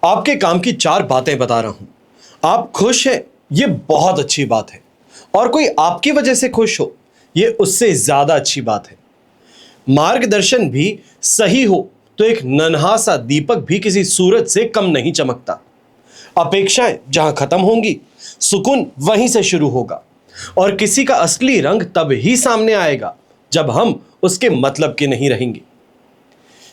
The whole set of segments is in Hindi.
आपके काम की 4 बातें बता रहा हूं। आप खुश हैं, ये बहुत अच्छी बात है। और कोई आपकी वजह से खुश हो, ये उससे ज्यादा अच्छी बात है। मार्गदर्शन भी सही हो तो एक नन्हा सा दीपक भी किसी सूरज से कम नहीं चमकता। अपेक्षाएं जहां खत्म होंगी, सुकून वहीं से शुरू होगा। और किसी का असली रंग तब ही सामने आएगा जब हम उसके मतलब के नहीं रहेंगे।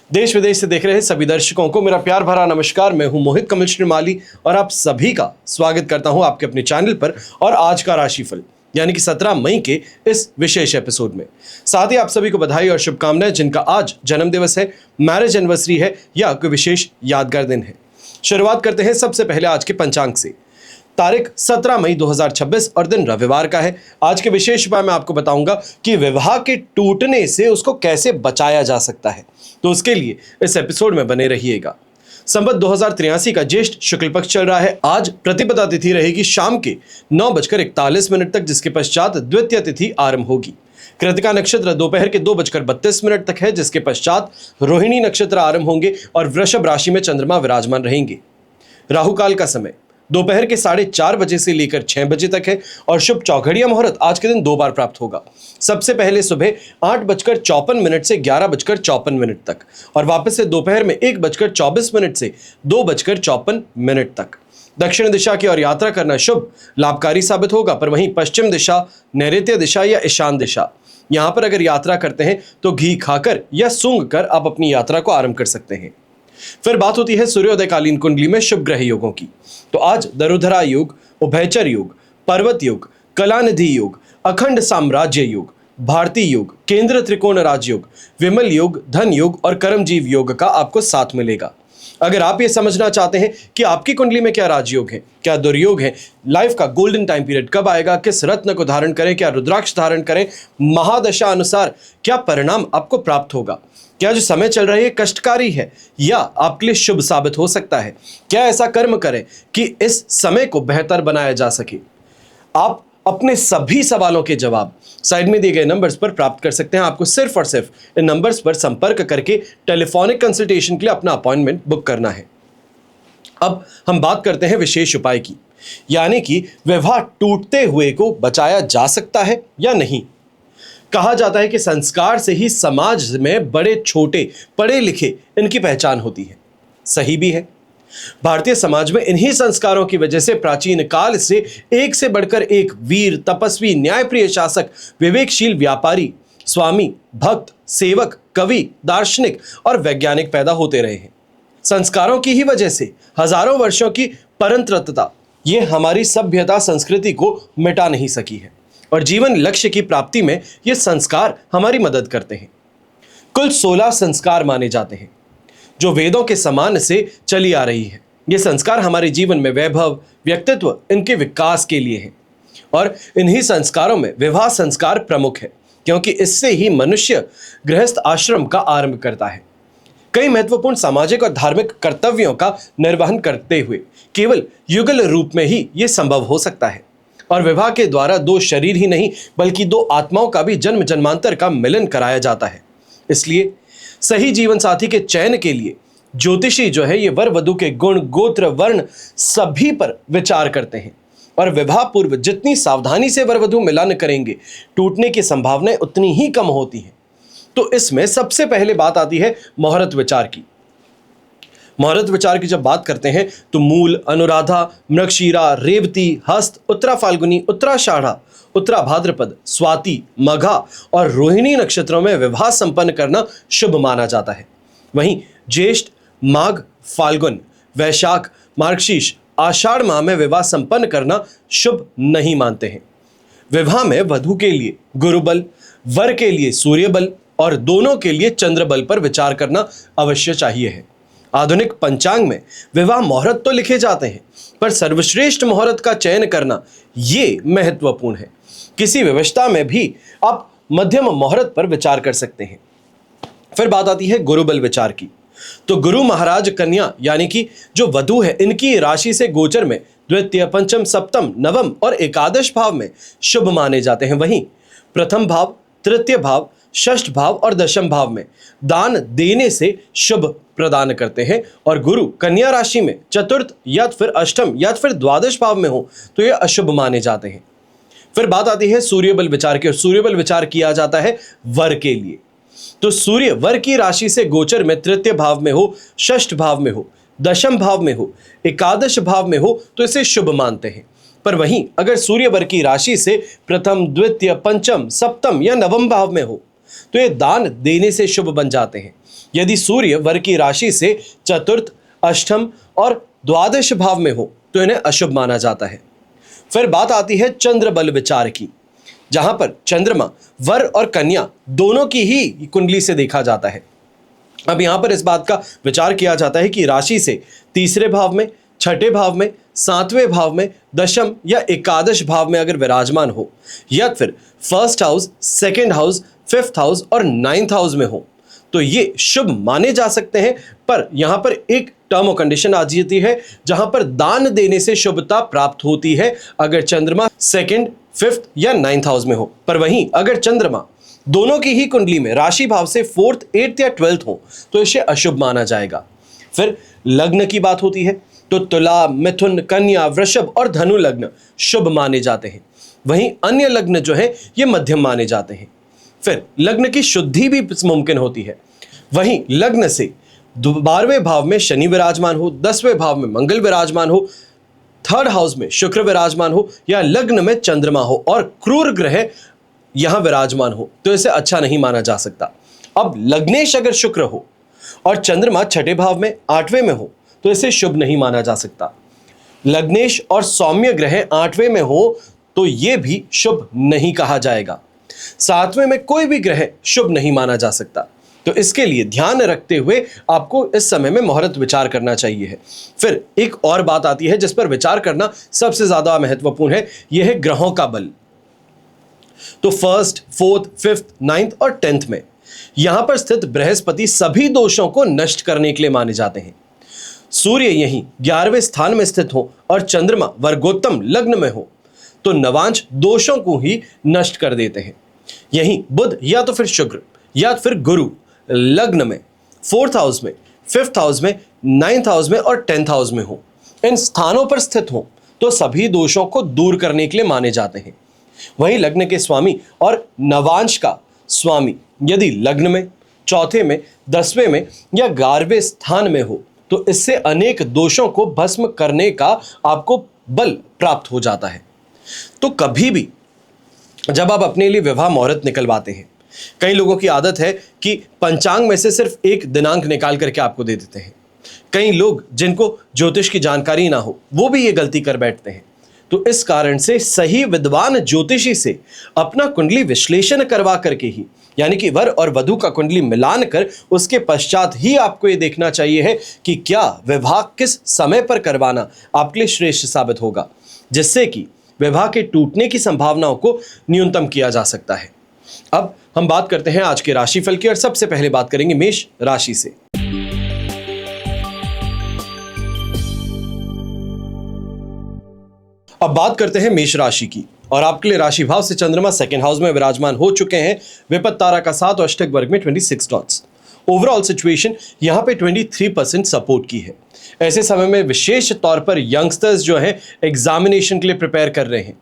देश विदेश से देख रहे सभी दर्शकों को मेरा प्यार भरा नमस्कार। मैं हूं मोहित कमल श्रीमाली और आप सभी का स्वागत करता हूं आपके अपने चैनल पर। और आज का राशिफल यानी कि 17 मई के इस विशेष एपिसोड में साथ ही आप सभी को बधाई और शुभकामनाएं जिनका आज जन्म दिवस है, मैरिज एनिवर्सरी है या कोई विशेष यादगार दिन है। शुरुआत करते हैं सबसे पहले आज के पंचांग से। तारीख 17 मई 2026 और दिन रविवार का है। आज के विशेष उपाय मैं आपको बताऊंगा कि विवाह के टूटने से उसको कैसे बचाया जा सकता है, तो उसके लिए इस एपिसोड में बने रहिएगा। संवत 2083 का ज्येष्ठ शुक्ल पक्ष चल रहा है। आज प्रतिपदा तिथि रहेगी शाम के 9:41 तक, जिसके पश्चात द्वितीय तिथि आरंभ होगी। कृतिका नक्षत्र दोपहर के 2:32 तक है, जिसके पश्चात रोहिणी नक्षत्र आरंभ होंगे और वृषभ राशि में चंद्रमा विराजमान रहेंगे। राहु काल का समय दोपहर के 4:30 बजे से लेकर 6 बजे तक है और शुभ चौघड़िया मुहूर्त आज के दिन 2 बार प्राप्त होगा। सबसे पहले सुबह 8:54 से 11:54 तक और वापस से दोपहर में 1:24 से 2:54 तक। दक्षिण दिशा की ओर यात्रा करना शुभ लाभकारी साबित होगा, पर वहीं पश्चिम दिशा, नैऋत्य दिशा या ईशान दिशा, यहां पर अगर यात्रा करते हैं तो घी खाकर या सूंघ कर आप अपनी यात्रा को आरंभ कर सकते हैं। फिर बात होती है सूर्योदयकालीन कुंडली में शुभ ग्रह योगों की। तो आज दरुधरा योग, उभयचर योग, पर्वत योग, कलानिधि योग, अखंड साम्राज्य योग, भारती योग, केंद्र त्रिकोण राजयोग, विमल योग, धन योग और कर्मजीव योग का आपको साथ मिलेगा। अगर आप ये समझना चाहते हैं कि आपकी कुंडली में क्या राजयोग है, क्या दुर्योग है, लाइफ का गोल्डन टाइम पीरियड कब आएगा, किस रत्न को धारण करें, क्या रुद्राक्ष धारण करें, महादशा अनुसार क्या परिणाम आपको प्राप्त होगा, क्या जो समय चल रही है कष्टकारी है या आपके लिए शुभ साबित हो सकता है, क्या ऐसा कर्म करें कि इस समय को बेहतर बनाया जा सके, आप अपने सभी सवालों के जवाब साइड में दिए गए नंबर्स पर प्राप्त कर सकते हैं। आपको सिर्फ और सिर्फ इन नंबर्स पर संपर्क करके टेलीफोनिक कंसल्टेशन के लिए अपना अपॉइंटमेंट बुक करना है। अब हम बात करते हैं विशेष उपाय की, यानी कि विवाह टूटते हुए को बचाया जा सकता है या नहीं। कहा जाता है कि संस्कार से ही समाज में बड़े छोटे, पढ़े लिखे इनकी पहचान होती है। सही भी है। भारतीय समाज में इन्हीं संस्कारों की वजह से प्राचीन काल से बढ़कर एक वीर, तपस्वी, न्यायप्रिय शासक, विवेकशील व्यापारी, स्वामी, भक्त, सेवक, कवि, दार्शनिक और वैज्ञानिक पैदा होते रहे हैं। संस्कारों की ही वजह से हजारों वर्षों की परंतरता ये हमारी सभ्यता, संस्कृति को मिटा नहीं सकी है और जीवन लक्ष्य की प्राप्ति में ये संस्कार हमारी मदद करते हैं। कुल 16 संस्कार माने जाते हैं जो वेदों के समान से चली आ रही है। ये संस्कार हमारे जीवन में वैभव, व्यक्तित्व, इनके विकास के लिए हैं और इन्हीं संस्कारों में विवाह संस्कार प्रमुख है, क्योंकि इससे ही मनुष्य गृहस्थ आश्रम का आरंभ करता है। कई महत्वपूर्ण सामाजिक और धार्मिक कर्तव्यों का निर्वहन करते हुए केवल युगल रूप में ही ये संभव हो सकता है। और विवाह के द्वारा 2 शरीर ही नहीं बल्कि 2 आत्माओं का भी जन्म जन्मांतर का मिलन कराया जाता है। इसलिए सही जीवन साथी के चयन के लिए ज्योतिषी जो है ये वर वधु के गुण, गोत्र, वर्ण सभी पर विचार करते हैं और विवाह पूर्व जितनी सावधानी से वर वधु मिलन करेंगे, टूटने की संभावनाएं उतनी ही कम होती हैं। तो इसमें सबसे पहले बात आती है मुहूर्त विचार की। मुहूर्त विचार की जब बात करते हैं तो मूल, अनुराधा, मृगशीरा, रेवती, हस्त, उत्तरा फाल्गुनी, उत्तराषाढ़ा, उत्तरा भाद्रपद, स्वाति, मघा और रोहिणी नक्षत्रों में विवाह संपन्न करना शुभ माना जाता है। वहीं ज्येष्ठ, माघ, फाल्गुन, वैशाख, मार्गशीर्ष, आषाढ़ माह में विवाह संपन्न करना शुभ नहीं मानते हैं। विवाह में वधु के लिए गुरुबल, वर के लिए सूर्य बल और दोनों के लिए चंद्र बल पर विचार करना अवश्य चाहिए है। आधुनिक पंचांग में विवाह मुहूर्त तो लिखे जाते हैं, पर सर्वश्रेष्ठ मुहूर्त का चयन करना ये महत्वपूर्ण है। किसी व्यवस्था में भी आप मध्यम मुहूर्त पर विचार कर सकते हैं। फिर बात आती है गुरुबल विचार की। तो गुरु महाराज कन्या यानी कि जो वधु है, इनकी राशि से गोचर में द्वितीय, पंचम, सप्तम, नवम और एकादश भाव में शुभ माने जाते हैं। वहीं प्रथम भाव, तृतीय भाव, षष्ठ भाव और दशम भाव में दान देने से शुभ प्रदान करते हैं, और गुरु कन्या राशि में चतुर्थ या फिर अष्टम या फिर द्वादश भाव में हो तो ये अशुभ माने जाते हैं। फिर बात आती है सूर्य बल विचार की, और सूर्य बल विचार किया जाता है वर के लिए। तो सूर्य वर की राशि से गोचर में तृतीय भाव में हो, षष्ठ भाव में हो, दशम भाव में हो, एकादश भाव में हो तो इसे शुभ मानते हैं। पर वहीं अगर सूर्य वर की राशि से प्रथम, द्वितीय, पंचम, सप्तम या नवम भाव में हो तो ये दान देने से शुभ बन जाते हैं। यदि सूर्य वर की राशि से चतुर्थ, अष्टम और द्वादश भाव में हो तो इन्हें अशुभ माना जाता है। फिर बात आती है चंद्र बल विचार की, जहां पर चंद्रमा वर और कन्या दोनों की ही कुंडली से देखा जाता है। अब यहां पर इस बात का विचार किया जाता है कि राशि से तीसरे भाव में, छठे भाव में, सातवें भाव में, दशम या एकादश भाव में अगर विराजमान हो, या फिर first house, second house, fifth house और नाइन्थ हाउस में हो तो ये शुभ माने जा सकते हैं। पर यहां पर एक टर्म और कंडीशन आ जाती है जहां पर दान देने से शुभता प्राप्त होती है अगर चंद्रमा सेकंड, फिफ्थ या नाइन्थ हाउस में हो। पर वहीं अगर चंद्रमा दोनों की ही कुंडली में राशि भाव से फोर्थ, एट्थ या ट्वेल्थ हो तो इसे अशुभ माना जाएगा। फिर लग्न की बात होती है तो तुला, मिथुन, कन्या, वृषभ और धनु लग्न शुभ माने जाते हैं। वहीं अन्य लग्न जो है ये मध्यम माने जाते हैं। फिर लग्न की शुद्धि भी मुमकिन होती है। वहीं लग्न से 12वें भाव में शनि विराजमान हो, 10वें भाव में मंगल विराजमान हो, थर्ड हाउस में शुक्र विराजमान हो या लग्न में चंद्रमा हो और क्रूर ग्रह यहां विराजमान हो तो इसे अच्छा नहीं माना जा सकता। अब लग्नेश अगर शुक्र हो और चंद्रमा छठे भाव में, 8वें में हो तो इसे शुभ नहीं माना जा सकता। लग्नेश और सौम्य ग्रह 8वें में हो तो यह भी शुभ नहीं कहा जाएगा। 7वें में कोई भी ग्रह शुभ नहीं माना जा सकता। तो इसके लिए ध्यान रखते हुए आपको इस समय में मुहूर्त विचार करना चाहिए है। फिर एक और बात आती है जिस पर विचार करना सबसे ज्यादा महत्वपूर्ण है, यह है ग्रहों का बल। तो फर्स्ट, फोर्थ, फिफ्थ, नाइन्थ और 10th में यहां पर स्थित बृहस्पति सभी दोषों को नष्ट करने के लिए माने जाते हैं। सूर्य यहीं 11वें स्थान में स्थित हो और चंद्रमा वर्गोत्तम लग्न में हो तो नवांश दोषों को ही नष्ट कर देते हैं। यहीं बुध या तो फिर शुक्र या फिर गुरु लग्न में, फोर्थ हाउस में, फिफ्थ हाउस में, नाइन्थ हाउस में और 10th हाउस में हो, इन स्थानों पर स्थित हो तो सभी दोषों को दूर करने के लिए माने जाते हैं। वहीं लग्न के स्वामी और नवांश का स्वामी यदि लग्न में, चौथे में, 10वें में या 11वें स्थान में हो तो इससे अनेक दोषों को भस्म करने का आपको बल प्राप्त हो जाता है। तो कभी भी जब आप अपने लिए विवाह मुहूर्त निकलवाते हैं, कई लोगों की आदत है कि पंचांग में से सिर्फ एक दिनांक निकाल करके आपको दे देते हैं। कई लोग जिनको ज्योतिष की जानकारी ना हो वो भी ये गलती कर बैठते हैं। तो इस कारण से सही विद्वान ज्योतिषी से अपना कुंडली विश्लेषण करवा करके ही, यानी कि वर और वधू का कुंडली मिलान कर उसके पश्चात ही आपको ये देखना चाहिए है कि क्या विवाह किस समय पर करवाना आपके लिए श्रेष्ठ साबित होगा, जिससे कि विवाह के टूटने की संभावनाओं को न्यूनतम किया जा सकता है। अब हम बात करते हैं आज के राशिफल की और सबसे पहले बात करेंगे मेष राशि से। अब बात करते हैं मेष राशि की और आपके लिए राशि भाव से चंद्रमा सेकंड हाउस में विराजमान हो चुके हैं। विपत्त तारा का 7 और अष्टक वर्ग में 26 डॉट्स। ओवरऑल सिचुएशन यहां पे 23% सपोर्ट की है। ऐसे समय में विशेष तौर पर यंगस्टर्स जो है एग्जामिनेशन के लिए प्रिपेयर कर रहे हैं।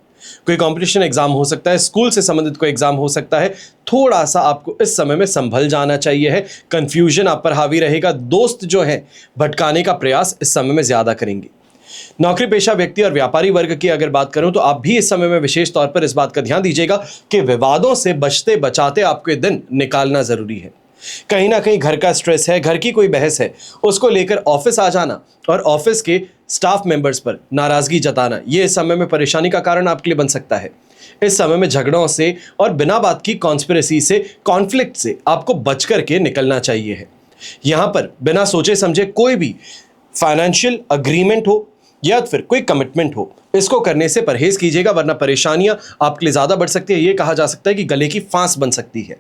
कोई कंपटीशन एग्जाम हो सकता है, स्कूल से संबंधित कोई एग्जाम हो सकता है। थोड़ा सा आपको इस समय में संभल जाना चाहिए है। कंफ्यूजन आप पर हावी रहेगा। दोस्त जो है भटकाने का प्रयास इस समय में ज्यादा करेंगे। नौकरी पेशा व्यक्ति और व्यापारी वर्ग की अगर बात करूं तो आप भी इस समय में विशेष तौर पर इस बात का ध्यान दीजिएगा कि विवादों से बचते बचाते आपके दिन निकालना जरूरी है। कहीं ना कहीं घर का स्ट्रेस है, घर की कोई बहस है, उसको लेकर ऑफिस आ जाना और ऑफिस के स्टाफ मेंबर्स पर नाराजगी जताना, ये इस समय में परेशानी का कारण आपके लिए बन सकता है। इस समय में झगड़ों से और बिना बात की कॉन्स्पिरेसी से, कॉन्फ्लिक्ट से आपको बच करके निकलना चाहिए है। यहां पर बिना सोचे समझे कोई भी फाइनेंशियल अग्रीमेंट हो या फिर कोई कमिटमेंट हो, इसको करने से परहेज कीजिएगा, वरना परेशानियां आपके लिए ज्यादा बढ़ सकती है। ये कहा जा सकता है कि गले की फांस बन सकती है।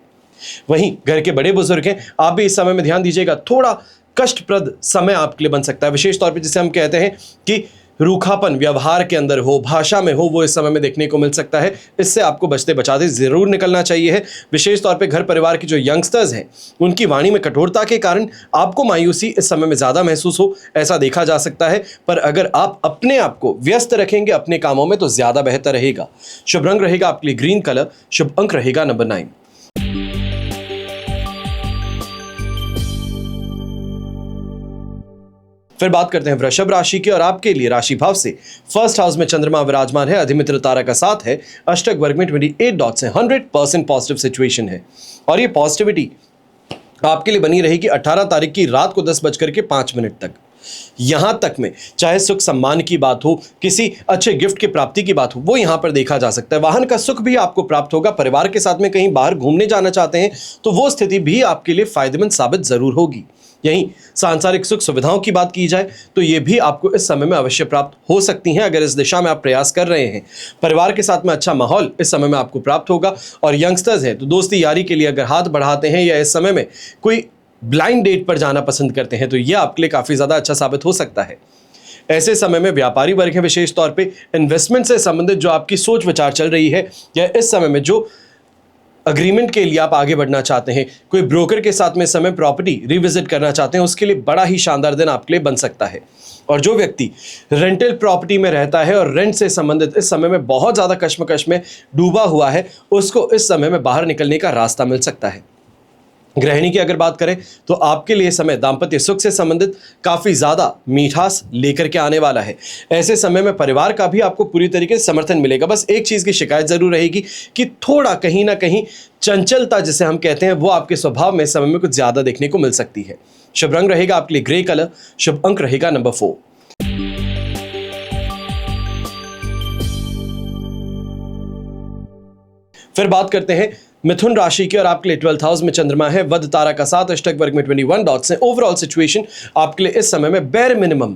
वहीं घर के बड़े बुजुर्ग हैं, आप भी इस समय में ध्यान दीजिएगा। थोड़ा कष्टप्रद समय आपके लिए बन सकता है, विशेष तौर पे जिसे हम कहते हैं कि रूखापन व्यवहार के अंदर हो, भाषा में हो, वो इस समय में देखने को मिल सकता है। इससे आपको बचते बचाते ज़रूर निकलना चाहिए है। विशेष तौर पे घर परिवार के जो यंगस्टर्स हैं, उनकी वाणी में कठोरता के कारण आपको मायूसी इस समय में ज़्यादा महसूस हो, ऐसा देखा जा सकता है। पर अगर आप अपने आप को व्यस्त रखेंगे अपने कामों में तो ज़्यादा बेहतर रहेगा। शुभ रंग रहेगा आपके लिए ग्रीन कलर, शुभ अंक रहेगा नंबर 9। फिर बात करते हैं वृषभ राशि की, और आपके लिए राशि भाव से फर्स्ट हाउस में चंद्रमा विराजमान है, अधिमित्र तारा का साथ है, अष्टक वर्ग में 28 डॉट्स है, 100% पॉजिटिव सिचुएशन है। और ये पॉजिटिविटी आपके लिए बनी रहेगी 18 तारीख की रात को 10:05 तक। यहां तक में चाहे सुख सम्मान की बात हो, किसी अच्छे गिफ्ट की प्राप्ति की बात हो, वो यहां पर देखा जा सकता है। वाहन का सुख भी आपको प्राप्त होगा। परिवार के साथ में कहीं बाहर घूमने जाना चाहते हैं तो वो स्थिति भी आपके लिए फायदेमंद साबित जरूर होगी। यहीं सांसारिक सुख सुविधाओं की बात की जाए तो ये भी आपको इस समय में अवश्य प्राप्त हो सकती हैं अगर इस दिशा में आप प्रयास कर रहे हैं। परिवार के साथ में अच्छा माहौल इस समय में आपको प्राप्त होगा। और यंगस्टर्स हैं तो दोस्ती यारी के लिए अगर हाथ बढ़ाते हैं या इस समय में कोई ब्लाइंड डेट पर जाना पसंद करते हैं तो ये आपके लिए काफ़ी ज़्यादा अच्छा साबित हो सकता है। ऐसे समय में व्यापारी वर्ग है, विशेष तौर पे इन्वेस्टमेंट से संबंधित जो आपकी सोच विचार चल रही है या इस समय में जो अग्रीमेंट के लिए आप आगे बढ़ना चाहते हैं, कोई ब्रोकर के साथ में इस समय प्रॉपर्टी रिविजिट करना चाहते हैं, उसके लिए बड़ा ही शानदार दिन आपके लिए बन सकता है। और जो व्यक्ति रेंटल प्रॉपर्टी में रहता है और रेंट से संबंधित इस समय में बहुत ज़्यादा कश्मकश में डूबा हुआ है, उसको इस समय में बाहर निकलने का रास्ता मिल सकता है। गृहिणी की अगर बात करें तो आपके लिए समय दाम्पत्य सुख से संबंधित काफ़ी ज़्यादा मीठास लेकर के आने वाला है। ऐसे समय में परिवार का भी आपको पूरी तरीके से समर्थन मिलेगा। बस एक चीज़ की शिकायत ज़रूर रहेगी कि थोड़ा कहीं ना कहीं चंचलता जिसे हम कहते हैं वो आपके स्वभाव में इस समय में कुछ ज़्यादा देखने को मिल सकती है। शुभ रंग रहेगा आपके लिए ग्रे कलर, शुभ अंक रहेगा नंबर 4। फिर बात करते हैं मिथुन राशि की, और आपके लिए 12th हाउस में चंद्रमा है, वध तारा का साथ, अष्टक वर्ग में 21 डॉट्स हैं। ओवरऑल सिचुएशन आपके लिए इस समय में बेर मिनिमम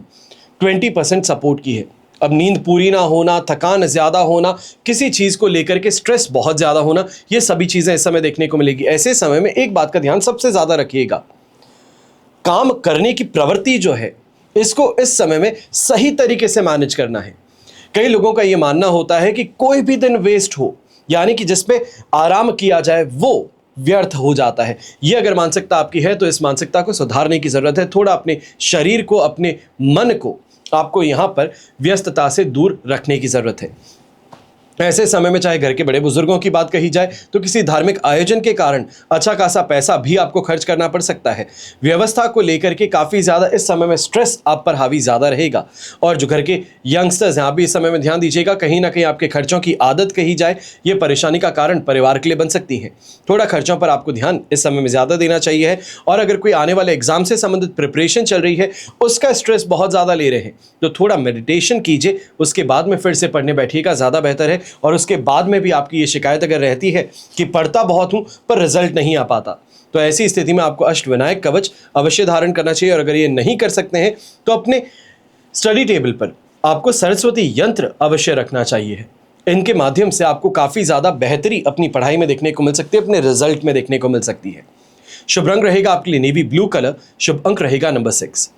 20% सपोर्ट की है। अब नींद पूरी ना होना, थकान ज़्यादा होना, किसी चीज़ को लेकर के स्ट्रेस बहुत ज़्यादा होना, ये सभी चीज़ें इस समय देखने को मिलेगी। ऐसे समय में एक बात का ध्यान सबसे ज़्यादा रखिएगा, काम करने की प्रवृत्ति जो है इसको इस समय में सही तरीके से मैनेज करना है। कई लोगों का ये मानना होता है कि कोई भी दिन वेस्ट हो, यानी कि जिसपे आराम किया जाए वो व्यर्थ हो जाता है। ये अगर मानसिकता आपकी है तो इस मानसिकता को सुधारने की ज़रूरत है। थोड़ा अपने शरीर को, अपने मन को आपको यहाँ पर व्यस्तता से दूर रखने की ज़रूरत है। ऐसे समय में चाहे घर के बड़े बुजुर्गों की बात कही जाए तो किसी धार्मिक आयोजन के कारण अच्छा खासा पैसा भी आपको खर्च करना पड़ सकता है। व्यवस्था को लेकर के काफ़ी ज़्यादा इस समय में स्ट्रेस आप पर हावी ज़्यादा रहेगा। और जो घर के यंगस्टर्स हैं आप भी इस समय में ध्यान दीजिएगा, कहीं ना कहीं आपके खर्चों की आदत कही जाए ये परेशानी का कारण परिवार के लिए बन सकती है। थोड़ा खर्चों पर आपको ध्यान इस समय में ज़्यादा देना चाहिए है। और अगर कोई आने वाले एग्जाम से संबंधित प्रिपरेशन चल रही है, उसका स्ट्रेस बहुत ज़्यादा ले रहे हैं तो थोड़ा मेडिटेशन कीजिए, उसके बाद में फिर से पढ़ने बैठिएगा, ज़्यादा बेहतर है। और उसके बाद में भी आपकी ये शिकायत अगर रहती है कि पढ़ता बहुत हूं पर रिजल्ट नहीं आ पाता, तो ऐसी स्थिति में आपको अष्टविनायक कवच अवश्य धारण करना चाहिए। और अगर ये नहीं कर सकते हैं तो अपने स्टडी टेबल पर आपको सरस्वती यंत्र अवश्य रखना चाहिए। इनके माध्यम से आपको काफ़ी ज़्यादा बेहतरी अपनी पढ़ाई में देखने को मिल सकती है, अपने रिजल्ट में देखने को मिल सकती है। शुभ रंग रहेगा आपके लिए नेवी ब्लू कलर, शुभ अंक रहेगा नंबर 6।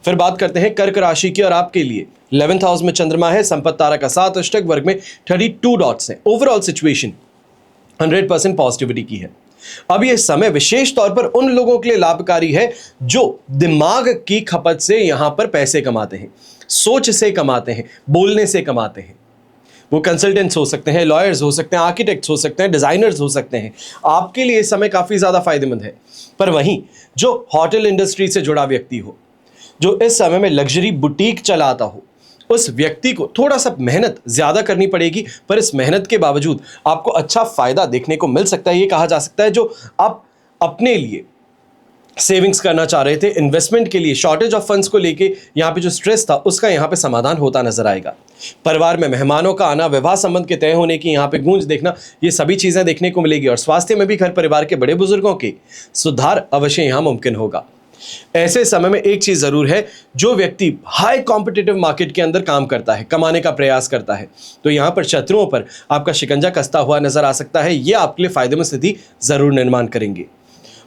फिर बात करते हैं कर्क राशि की, और आपके लिए 11th हाउस में चंद्रमा है, संपत्ति तारा का साथ, अष्टक वर्ग में 32 डॉट्स हैं। ओवरऑल सिचुएशन 100% पॉजिटिविटी की है। अब ये समय विशेष तौर पर उन लोगों के लिए लाभकारी है जो दिमाग की खपत से यहां पर पैसे कमाते हैं, सोच से कमाते हैं, बोलने से कमाते हैं। वो कंसल्टेंट्स हो सकते हैं, लॉयर्स हो सकते हैं, आर्किटेक्ट्स हो सकते हैं, डिजाइनर्स हो सकते हैं। आपके लिए इस समय काफ़ी ज़्यादा फायदेमंद है। पर वहीं जो होटल इंडस्ट्री से जुड़ा व्यक्ति हो, जो इस समय में लग्जरी बुटीक चलाता हो, उस व्यक्ति को थोड़ा सा मेहनत ज़्यादा करनी पड़ेगी। पर इस मेहनत के बावजूद आपको अच्छा फ़ायदा देखने को मिल सकता है। ये कहा जा सकता है जो आप अपने लिए सेविंग्स करना चाह रहे थे, इन्वेस्टमेंट के लिए शॉर्टेज ऑफ फंड्स को लेके यहाँ पे जो स्ट्रेस था उसका यहाँ पे समाधान होता नजर आएगा। परिवार में मेहमानों का आना, विवाह संबंध के तय होने की यहाँ पे गूंज देखना, ये सभी चीज़ें देखने को मिलेगी। और स्वास्थ्य में भी घर परिवार के बड़े बुजुर्गों के सुधार अवश्य यहाँ मुमकिन होगा। ऐसे समय में एक चीज जरूर है, जो व्यक्ति हाई कॉम्पिटिटिव मार्केट के अंदर काम करता है, कमाने का प्रयास करता है, तो यहां पर शत्रुओं पर आपका शिकंजा कसता हुआ नजर आ सकता है। यह आपके लिए फायदेमंद स्थिति जरूर निर्माण करेंगे।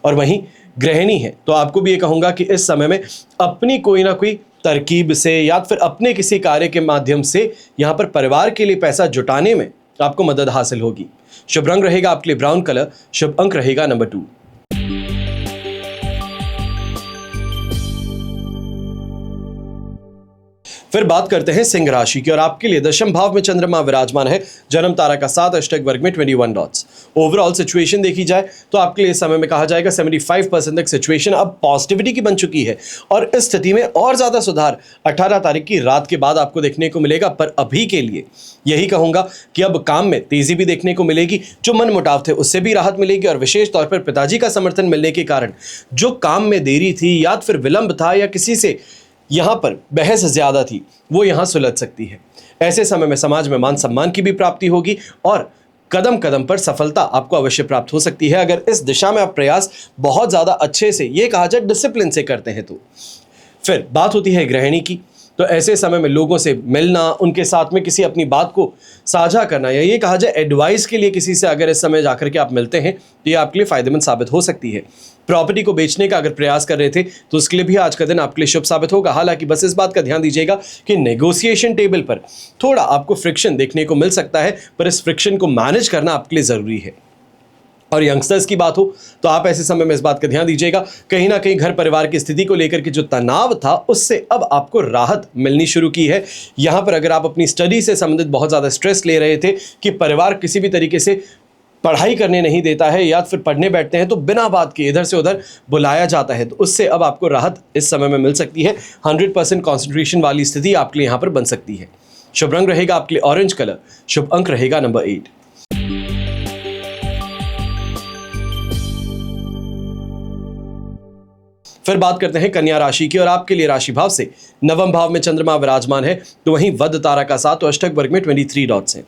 और वहीं गृहिणी है तो आपको भी ये कहूंगा कि इस समय में अपनी कोई ना कोई तरकीब से या फिर अपने किसी कार्य के माध्यम से यहां पर परिवार के लिए पैसा जुटाने में आपको मदद हासिल होगी। शुभ रंग रहेगा आपके लिए ब्राउन कलर, शुभ अंक रहेगा नंबर 2। फिर बात करते हैं सिंह राशि की और आपके लिए दशम भाव में चंद्रमा विराजमान है, जन्म तारा का 7 अष्टक वर्ग में 21 डॉट्स। ओवरऑल सिचुएशन देखी जाए तो आपके लिए इस समय में कहा जाएगा 75% तक सिचुएशन अब पॉजिटिविटी की बन चुकी है और इस स्थिति में और ज्यादा सुधार 18 तारीख की रात के बाद आपको देखने को मिलेगा। पर अभी के लिए यही कहूंगा कि अब काम में तेजी भी देखने को मिलेगी, जो मन मुटाव थे उससे भी राहत मिलेगी और विशेष तौर पर पिताजी का समर्थन मिलने के कारण जो काम में देरी थी या फिर विलंब था या किसी से यहां पर बहस ज्यादा थी वो यहां सुलझ सकती है। ऐसे समय में समाज में मान सम्मान की भी प्राप्ति होगी और कदम कदम पर सफलता आपको अवश्य प्राप्त हो सकती है अगर इस दिशा में आप प्रयास बहुत ज्यादा अच्छे से, ये कहा जाए डिसिप्लिन से करते हैं तो। फिर बात होती है गृहिणी की, तो ऐसे समय में लोगों से मिलना, उनके साथ में किसी अपनी बात को साझा करना या ये कहा जाए एडवाइस के लिए किसी से अगर इस समय जाकर के आप मिलते हैं तो ये आपके लिए फायदेमंद साबित हो सकती है। प्रॉपर्टी को बेचने का अगर प्रयास कर रहे थे तो उसके लिए भी आज का दिन आपके लिए शुभ साबित होगा। हालांकि बस इस बात का ध्यान दीजिएगा कि नेगोशिएशन टेबल पर थोड़ा आपको फ्रिक्शन देखने को मिल सकता है, पर इस फ्रिक्शन को मैनेज करना आपके लिए जरूरी है। और यंगस्टर्स की बात हो तो आप ऐसे समय में इस बात का ध्यान दीजिएगा, कहीं ना कहीं घर परिवार की स्थिति को लेकर के जो तनाव था उससे अब आपको राहत मिलनी शुरू की है। यहां पर अगर आप अपनी स्टडी से संबंधित बहुत ज़्यादा स्ट्रेस ले रहे थे कि परिवार किसी भी तरीके से पढ़ाई करने नहीं देता है या फिर पढ़ने बैठते हैं तो बिना बात के इधर से उधर बुलाया जाता है, तो उससे अब आपको राहत इस समय में मिल सकती है। 100% कॉन्सेंट्रेशन वाली स्थिति आपके लिए यहाँ पर बन सकती है। शुभ रंग रहेगा आपके लिए ऑरेंज कलर, शुभ अंक रहेगा नंबर 8। फिर बात करते हैं कन्या राशि की और आपके लिए राशि भाव से नवम भाव में चंद्रमा विराजमान है, तो वहीं वध तारा का 7 अष्टक वर्ग में 23 डॉट्स हैं।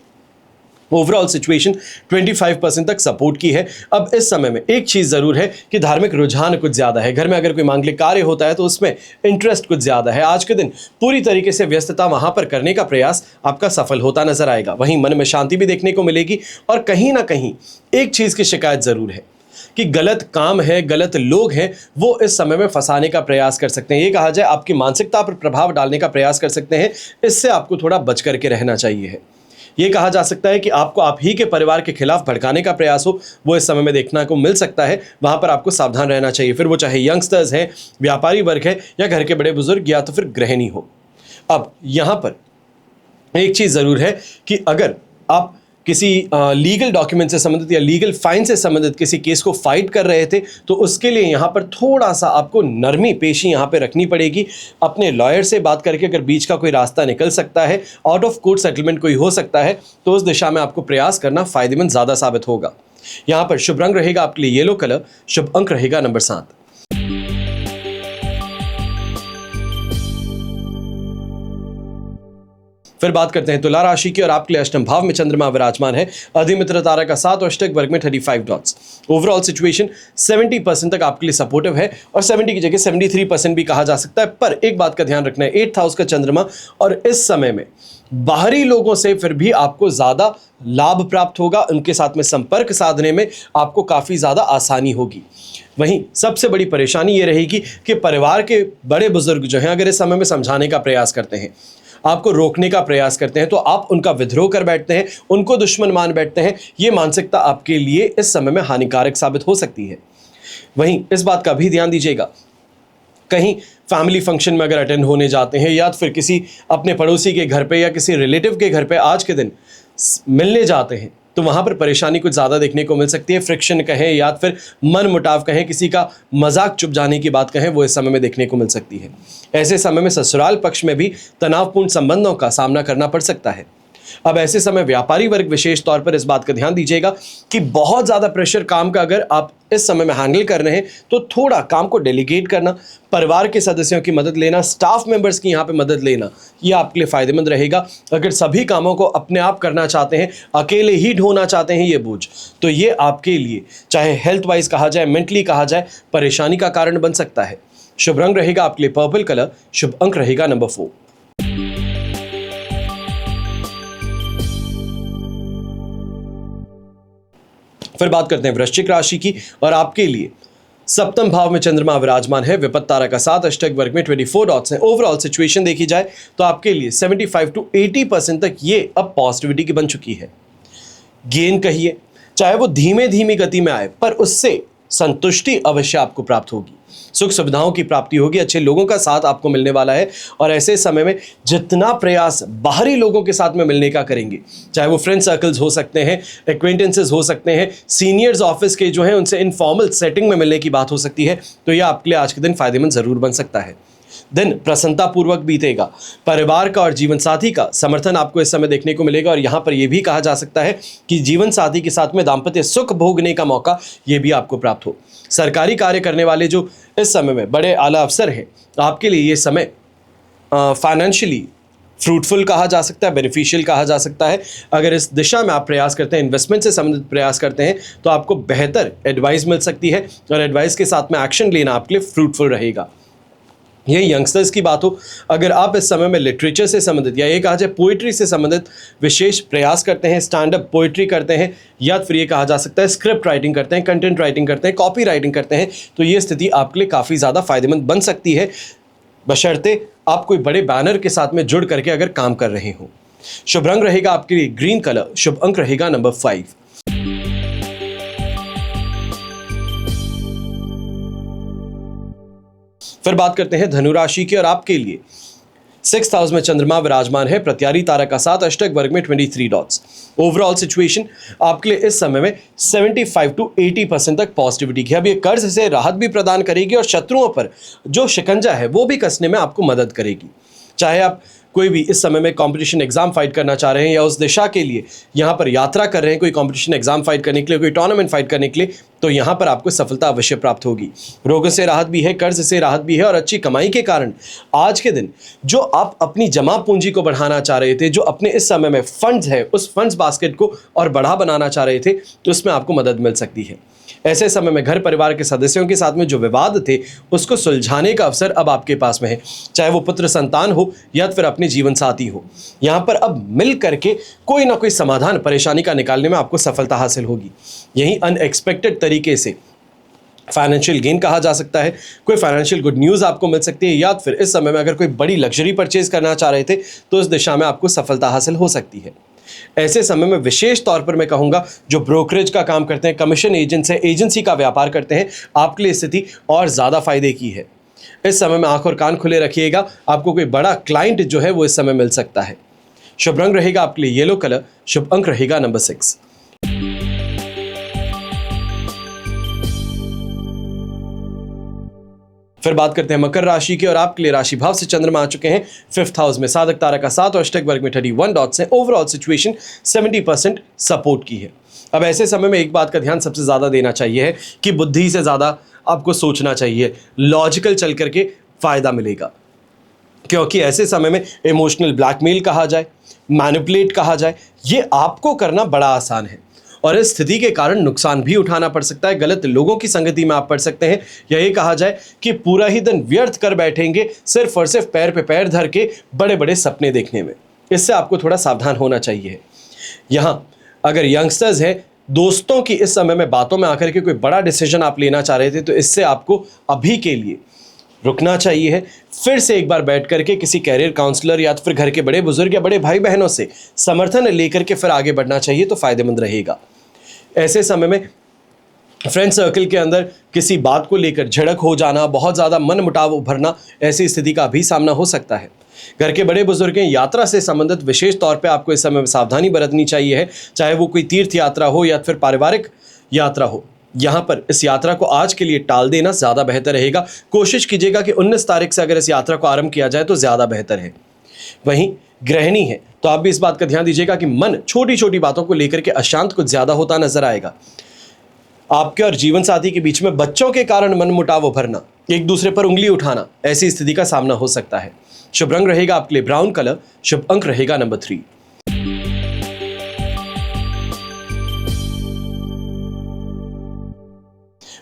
ओवरऑल सिचुएशन 25% तक सपोर्ट की है। अब इस समय में एक चीज जरूर है कि धार्मिक रुझान कुछ ज्यादा है। घर में अगर कोई मांगलिक कार्य होता है तो उसमें इंटरेस्ट कुछ ज्यादा है। आज के दिन पूरी तरीके से व्यस्तता वहां पर करने का प्रयास आपका सफल होता नजर आएगा। वहीं मन में शांति भी देखने को मिलेगी और कहीं ना कहीं एक चीज की शिकायत जरूर है कि गलत काम है, गलत लोग हैं, वो इस समय में फंसाने का प्रयास कर सकते हैं। ये कहा जाए आपकी मानसिकता पर प्रभाव डालने का प्रयास कर सकते हैं। इससे आपको थोड़ा बच करके रहना चाहिए है। ये कहा जा सकता है कि आपको आप ही के परिवार के खिलाफ भड़काने का प्रयास हो, वो इस समय में देखने को मिल सकता है। वहां पर आपको सावधान रहना चाहिए, फिर वो चाहे यंगस्टर्स हैं, व्यापारी वर्ग है या घर के बड़े बुजुर्ग या तो फिर गृहिणी हो। अब यहां पर एक चीज जरूर है कि अगर आप किसी लीगल डॉक्यूमेंट से संबंधित या लीगल फाइन से संबंधित किसी केस को फाइट कर रहे थे तो उसके लिए यहाँ पर थोड़ा सा आपको नरमी पेशी यहाँ पे रखनी पड़ेगी। अपने लॉयर से बात करके अगर बीच का कोई रास्ता निकल सकता है, आउट ऑफ कोर्ट सेटलमेंट कोई हो सकता है, तो उस दिशा में आपको प्रयास करना फायदेमंद ज़्यादा साबित होगा। यहाँ पर शुभ रंग रहेगा आपके लिए येलो कलर, शुभ अंक रहेगा नंबर 7। फिर बात करते हैं तुला राशि की और आपके लिए अष्टम भाव में चंद्रमा विराजमान है, अधिमित्र तारा का 7 अष्टक वर्ग में 35 डॉट्स। ओवरऑल सिचुएशन 70% तक आपके लिए सपोर्टिव है और 70 की जगह 73% भी कहा जा सकता है। पर एक बात का ध्यान रखना है, 8th हाउस का चंद्रमा और इस समय में बाहरी लोगों से फिर भी आपको ज्यादा लाभ प्राप्त होगा, उनके साथ में संपर्क साधने में आपको काफी ज्यादा आसानी होगी। वहीं सबसे बड़ी परेशानी ये रहेगी कि परिवार के बड़े बुजुर्ग जो हैं अगर इस समय में समझाने का प्रयास करते हैं, आपको रोकने का प्रयास करते हैं, तो आप उनका विद्रोह कर बैठते हैं, उनको दुश्मन मान बैठते हैं। ये मानसिकता आपके लिए इस समय में हानिकारक साबित हो सकती है। वहीं इस बात का भी ध्यान दीजिएगा, कहीं फैमिली फंक्शन में अगर अटेंड होने जाते हैं या फिर किसी अपने पड़ोसी के घर पे या किसी रिलेटिव के घर पे आज के दिन मिलने जाते हैं तो वहां पर परेशानी कुछ ज़्यादा देखने को मिल सकती है। फ्रिक्शन कहें या फिर मन मुटाव कहें, किसी का मजाक चुप जाने की बात कहें, वो इस समय में देखने को मिल सकती है। ऐसे समय में ससुराल पक्ष में भी तनावपूर्ण संबंधों का सामना करना पड़ सकता है। अब ऐसे समय व्यापारी वर्ग विशेष तौर पर इस बात का ध्यान दीजिएगा कि बहुत ज़्यादा प्रेशर काम का अगर आप इस समय में हैंडल कर रहे हैं तो थोड़ा काम को डेलीगेट करना, परिवार के सदस्यों की मदद लेना, स्टाफ मेंबर्स की यहाँ पे मदद लेना, ये आपके लिए फायदेमंद रहेगा। अगर सभी कामों को अपने आप करना चाहते हैं, अकेले ही ढोना चाहते हैं ये बोझ, तो ये आपके लिए चाहे हेल्थ वाइज कहा जाए, मेंटली कहा जाए, परेशानी का कारण बन सकता है। शुभ रंग रहेगा आपके लिए पर्पल कलर, शुभ अंक रहेगा नंबर 4। फिर बात करते हैं वृश्चिक राशि की और आपके लिए सप्तम भाव में चंद्रमा विराजमान है, विपत्त तारा का साथ, अष्टक वर्ग में 24 डॉट्स हैं। ओवरऑल सिचुएशन देखी जाए तो आपके लिए 75 to 80% तक ये अब पॉजिटिविटी की बन चुकी है। गेन कहिए, चाहे वो धीमे धीमी गति में आए, पर उससे संतुष्टि अवश्य आपको प्राप्त होगी। सुख सुविधाओं की प्राप्ति होगी, अच्छे लोगों का साथ आपको मिलने वाला है। और ऐसे समय में जितना प्रयास बाहरी लोगों के साथ में मिलने का करेंगे, चाहे वो फ्रेंड सर्कल्स हो सकते हैं, एक्वेंटेंसेस हो सकते हैं, सीनियर्स ऑफिस के जो हैं उनसे इनफॉर्मल सेटिंग में मिलने की बात हो सकती है, तो यह आपके लिए आज के दिन फायदेमंद जरूर बन सकता है। दिन प्रसन्नता पूर्वक बीतेगा। परिवार का और जीवन साथी का समर्थन आपको इस समय देखने को मिलेगा। और यहाँ पर यह भी कहा जा सकता है कि जीवन साथी के साथ में दाम्पत्य सुख भोगने का मौका यह भी आपको प्राप्त हो। सरकारी कार्य करने वाले जो इस समय में बड़े आला अफसर हैं, आपके लिए ये समय फाइनेंशियली फ्रूटफुल कहा जा सकता है, बेनिफिशियल कहा जा सकता है। अगर इस दिशा में आप प्रयास करते हैं, इन्वेस्टमेंट से संबंधित प्रयास करते हैं, तो आपको बेहतर एडवाइस मिल सकती है और एडवाइस के साथ में एक्शन लेना आपके लिए फ्रूटफुल रहेगा। ये यंगस्टर्स की बात हो, अगर आप इस समय में लिटरेचर से संबंधित या ये कहा जाए पोइट्री से संबंधित विशेष प्रयास करते हैं, स्टैंड अप पोइट्री करते हैं, या फिर ये कहा जा सकता है स्क्रिप्ट राइटिंग करते हैं, कंटेंट राइटिंग करते हैं, कॉपी राइटिंग करते हैं, तो ये स्थिति आपके लिए काफ़ी ज़्यादा फायदेमंद बन सकती है, बशर्ते आप कोई बड़े बैनर के साथ में जुड़ करके अगर काम कर रहे हो। शुभ रंग रहेगा आपके लिए ग्रीन कलर, शुभ अंक रहेगा नंबर 5। फिर बात करते हैं धनु राशि की, और आपके लिए 6th हाउस में चंद्रमा विराजमान है, प्रत्यारी तारा का साथ, अष्टक वर्ग में 23 डॉट्स। ओवरऑल सिचुएशन आपके लिए इस समय में 75 to 80% तक पॉजिटिविटी की। अब ये कर्ज से राहत भी प्रदान करेगी और शत्रुओं पर जो शिकंजा है वो भी कसने में आपको मदद करेगी। चाहे आप कोई भी इस समय में कंपटीशन एग्जाम फाइट करना चाह रहे हैं या उस दिशा के लिए यहाँ पर यात्रा कर रहे हैं, कोई कंपटीशन एग्जाम फाइट करने के लिए, कोई टूर्नामेंट फाइट करने के लिए, तो यहाँ पर आपको सफलता अवश्य प्राप्त होगी। रोगों से राहत भी है, कर्ज से राहत भी है, और अच्छी कमाई के कारण आज के दिन जो आप अपनी जमा पूंजी को बढ़ाना चाह रहे थे, जो अपने इस समय में फंड्स है, उस फंड्स बास्केट को और बढ़ा बनाना चाह रहे थे, तो उसमें आपको मदद मिल सकती है। ऐसे समय में घर परिवार के सदस्यों के साथ में जो विवाद थे उसको सुलझाने का अवसर अब आपके पास में है, चाहे वो पुत्र संतान हो या फिर अपने जीवन साथी हो। यहाँ पर अब मिल करके कोई ना कोई समाधान परेशानी का निकालने में आपको सफलता हासिल होगी। यही अनएक्सपेक्टेड तरीके से फाइनेंशियल गेन कहा जा सकता है, कोई फाइनेंशियल गुड न्यूज़ आपको मिल सकती है, या फिर इस समय में अगर कोई बड़ी लग्जरी परचेज करना चाह रहे थे तो इस दिशा में आपको सफलता हासिल हो सकती है। ऐसे समय में विशेष तौर पर मैं कहूँगा जो ब्रोकरेज का काम करते हैं, कमीशन एजेंट्स हैं, एजेंसी का व्यापार करते हैं, आपके लिए स्थिति और ज़्यादा फायदे की है। इस समय में आंख और कान खुले रखिएगा, आपको कोई बड़ा क्लाइंट जो है वो इस समय मिल सकता है। शुभ रंग रहेगा आपके लिए येलो कलर, शुभ अंक रहेगा नंबर 6। फिर बात करते हैं मकर राशि की, और आपके लिए राशि भाव से चंद्रमा आ चुके हैं 5th हाउस में, साधक तारा का साथ और अष्टक वर्ग में 31 डॉट्स हैं। ओवरऑल सिचुएशन 70% सपोर्ट की है। अब ऐसे समय में एक बात का ध्यान सबसे ज़्यादा देना चाहिए है कि बुद्धि से ज़्यादा आपको सोचना चाहिए, लॉजिकल चल करके फ़ायदा मिलेगा, क्योंकि ऐसे समय में इमोशनल ब्लैकमेल कहा जाए, मैनिपुलेट कहा जाए, ये आपको करना बड़ा आसान है और इस स्थिति के कारण नुकसान भी उठाना पड़ सकता है। गलत लोगों की संगति में आप पड़ सकते हैं, या ये कहा जाए कि पूरा ही दिन व्यर्थ कर बैठेंगे सिर्फ और सिर्फ पैर पे पैर धर के बड़े बड़े सपने देखने में। इससे आपको थोड़ा सावधान होना चाहिए। यहाँ अगर यंगस्टर्स हैं, दोस्तों की इस समय में बातों में आकर के कोई बड़ा डिसीजन आप लेना चाह रहे थे, तो इससे आपको अभी के लिए रुकना चाहिए है। फिर से एक बार बैठ करके किसी कैरियर काउंसलर या फिर घर के बड़े बुजुर्ग या बड़े भाई बहनों से समर्थन लेकर के फिर आगे बढ़ना चाहिए, तो फायदेमंद रहेगा। ऐसे समय में फ्रेंड सर्कल के अंदर किसी बात को लेकर झड़क हो जाना, बहुत ज़्यादा मन मुटाव उभरना, ऐसी स्थिति का भी सामना हो सकता है। घर के बड़े बुजुर्ग हैं, यात्रा से संबंधित विशेष तौर पे आपको इस समय में सावधानी बरतनी चाहिए है, चाहे वो कोई तीर्थ यात्रा हो या फिर पारिवारिक यात्रा हो। यहाँ पर इस यात्रा को आज के लिए टाल देना ज़्यादा बेहतर रहेगा। कोशिश कीजिएगा कि 19 तारीख से अगर इस यात्रा को आरंभ किया जाए तो ज़्यादा बेहतर है। वहीं गृहिणी है तो आप भी इस बात का ध्यान दीजिएगा कि मन छोटी छोटी बातों को लेकर के अशांत कुछ ज़्यादा होता नजर आएगा। आपके और जीवन साथी के बीच में बच्चों के कारण मन मुटाव उभरना, एक दूसरे पर उंगली उठाना, ऐसी स्थिति का सामना हो सकता है। शुभ रंग रहेगा आपके लिए ब्राउन कलर, शुभ अंक रहेगा नंबर 3।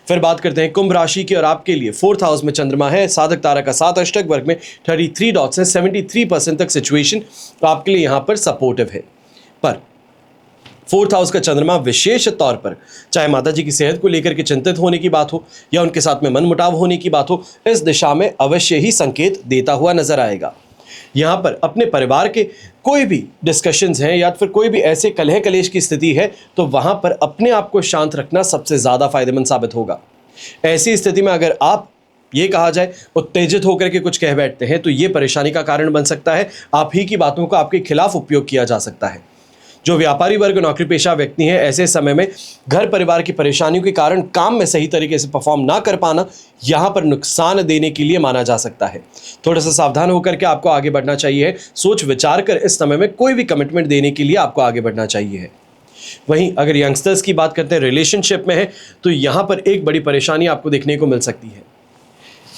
फिर बात करते हैं कुंभ राशि की, और आपके लिए 4th हाउस में चंद्रमा है, साधक तारा का साथ, अष्टक वर्ग में 33 डॉट्स हैं। 73% तक सिचुएशन आपके लिए यहाँ पर सपोर्टिव है। पर फोर्थ हाउस का चंद्रमा विशेष तौर पर, चाहे माता जी की सेहत को लेकर के चिंतित होने की बात हो या उनके साथ में मनमुटाव होने की बात हो, इस दिशा में अवश्य ही संकेत देता हुआ नजर आएगा। यहाँ पर अपने परिवार के कोई भी डिस्कशंस हैं या फिर कोई भी ऐसे कलह कलेश की स्थिति है, तो वहां पर अपने आप को शांत रखना सबसे ज्यादा फायदेमंद साबित होगा। ऐसी स्थिति में अगर आप, ये कहा जाए, उत्तेजित होकर के कुछ कह बैठते हैं तो ये परेशानी का कारण बन सकता है। आप ही की बातों का आपके खिलाफ उपयोग किया जा सकता है। जो व्यापारी वर्ग, नौकरी पेशा व्यक्ति हैं, ऐसे समय में घर परिवार की परेशानियों के कारण काम में सही तरीके से परफॉर्म ना कर पाना यहाँ पर नुकसान देने के लिए माना जा सकता है। थोड़ा सा सावधान होकर के आपको आगे बढ़ना चाहिए है। सोच विचार कर इस समय में कोई भी कमिटमेंट देने के लिए आपको आगे बढ़ना चाहिए है। वहीं अगर यंगस्टर्स की बात करते हैं, रिलेशनशिप में है, तो यहाँ पर एक बड़ी परेशानी आपको देखने को मिल सकती है।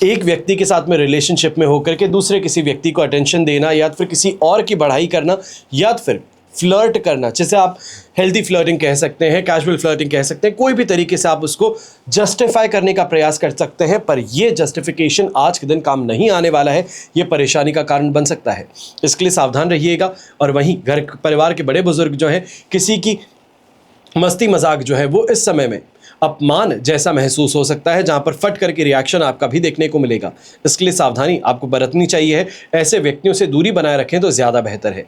एक व्यक्ति के साथ में रिलेशनशिप में होकर के दूसरे किसी व्यक्ति को अटेंशन देना या फिर किसी और की बढ़ाई करना या फिर फ्लर्ट करना, जिसे आप हेल्दी फ्लर्टिंग कह सकते हैं, कैजुअल फ्लर्टिंग कह सकते हैं, कोई भी तरीके से आप उसको जस्टिफाई करने का प्रयास कर सकते हैं, पर यह जस्टिफिकेशन आज के दिन काम नहीं आने वाला है। ये परेशानी का कारण बन सकता है, इसके लिए सावधान रहिएगा। और वहीं घर परिवार के बड़े बुजुर्ग जो है, किसी की मस्ती मजाक जो है वो इस समय में अपमान जैसा महसूस हो सकता है, जहां पर फट करके रिएक्शन आपका भी देखने को मिलेगा। इसके लिए सावधानी आपको बरतनी चाहिए है। ऐसे व्यक्तियों से दूरी बनाए रखें तो ज्यादा बेहतर है।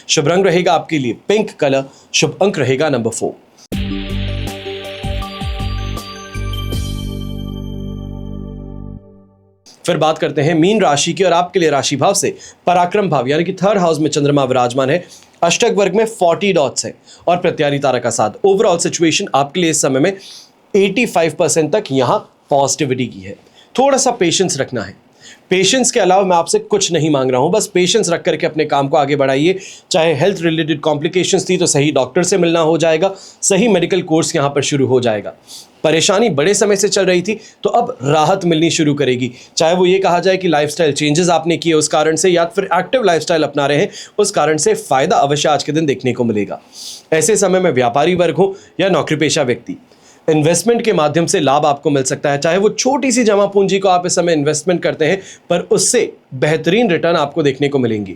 शुभ रंग रहेगा आपके लिए पिंक कलर, शुभ अंक रहेगा नंबर 4। फिर बात करते हैं मीन राशि की, और आपके लिए राशि भाव से पराक्रम भाव यानी कि थर्ड हाउस में चंद्रमा विराजमान है। अष्टक वर्ग में 40 डॉट्स है और प्रत्यारी तारा का साथ। ओवरऑल सिचुएशन आपके लिए इस समय में 85% तक यहां पॉजिटिविटी की है। थोड़ा सा पेशेंस रखना है। पेशेंस के अलावा मैं आपसे कुछ नहीं मांग रहा हूं, बस पेशेंस रख करके अपने काम को आगे बढ़ाइए। चाहे हेल्थ रिलेटेड कॉम्प्लिकेशंस थी तो सही डॉक्टर से मिलना हो जाएगा, सही मेडिकल कोर्स यहां पर शुरू हो जाएगा। परेशानी बड़े समय से चल रही थी तो अब राहत मिलनी शुरू करेगी। चाहे वो ये कहा जाए कि लाइफस्टाइल चेंजेस आपने किए उस कारण से, या फिर एक्टिव लाइफस्टाइल अपना रहे हैं उस कारण से, फायदा अवश्य आज के दिन देखने को मिलेगा। ऐसे समय में व्यापारी वर्ग हो या नौकरी पेशा व्यक्ति, इन्वेस्टमेंट के माध्यम से लाभ आपको मिल सकता है। चाहे वो छोटी सी जमा पूंजी को आप इस समय इन्वेस्टमेंट करते हैं, पर उससे बेहतरीन रिटर्न आपको देखने को मिलेंगी।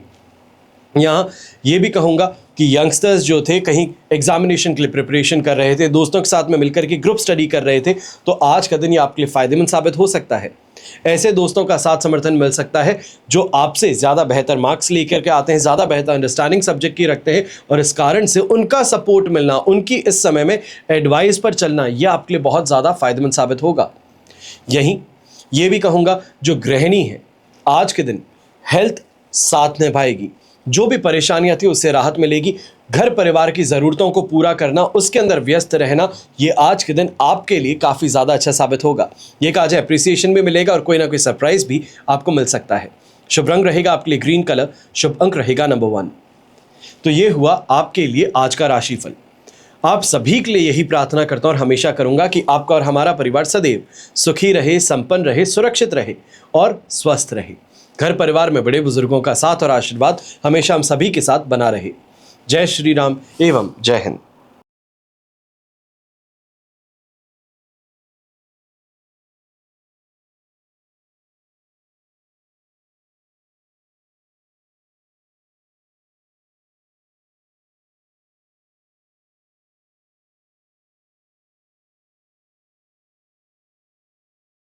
यहाँ ये भी कहूँगा कि यंगस्टर्स जो थे, कहीं एग्जामिनेशन के लिए प्रिपरेशन कर रहे थे, दोस्तों के साथ में मिलकर के ग्रुप स्टडी कर रहे थे, तो आज का दिन ये आपके लिए फायदेमंद साबित हो सकता है। ऐसे दोस्तों का साथ समर्थन मिल सकता है जो आपसे ज़्यादा बेहतर मार्क्स लेकर के आते हैं, ज़्यादा बेहतर अंडरस्टैंडिंग सब्जेक्ट की रखते हैं, और इस कारण से उनका सपोर्ट मिलना, उनकी इस समय में एडवाइस पर चलना, यह आपके लिए बहुत ज़्यादा फायदेमंद साबित होगा। यहीं ये भी कहूँगा जो गृहिणी है, आज के दिन हेल्थ साथ निभाएगी। जो भी परेशानियां थी उससे राहत मिलेगी। घर परिवार की ज़रूरतों को पूरा करना, उसके अंदर व्यस्त रहना, ये आज के दिन आपके लिए काफ़ी ज़्यादा अच्छा साबित होगा। ये कहा जाए अप्रिसिएशन भी मिलेगा और कोई ना कोई सरप्राइज भी आपको मिल सकता है। शुभ रंग रहेगा आपके लिए ग्रीन कलर, शुभ अंक रहेगा नंबर 1। तो ये हुआ आपके लिए आज का राशिफल। आप सभी के लिए यही प्रार्थना करता हूँ और हमेशा करूँगा कि आपका और हमारा परिवार सदैव सुखी रहे, संपन्न रहे, सुरक्षित रहे और स्वस्थ रहे। घर परिवार में बड़े बुजुर्गों का साथ और आशीर्वाद हमेशा हम सभी के साथ बना रहे। जय श्री राम एवं जय हिंद।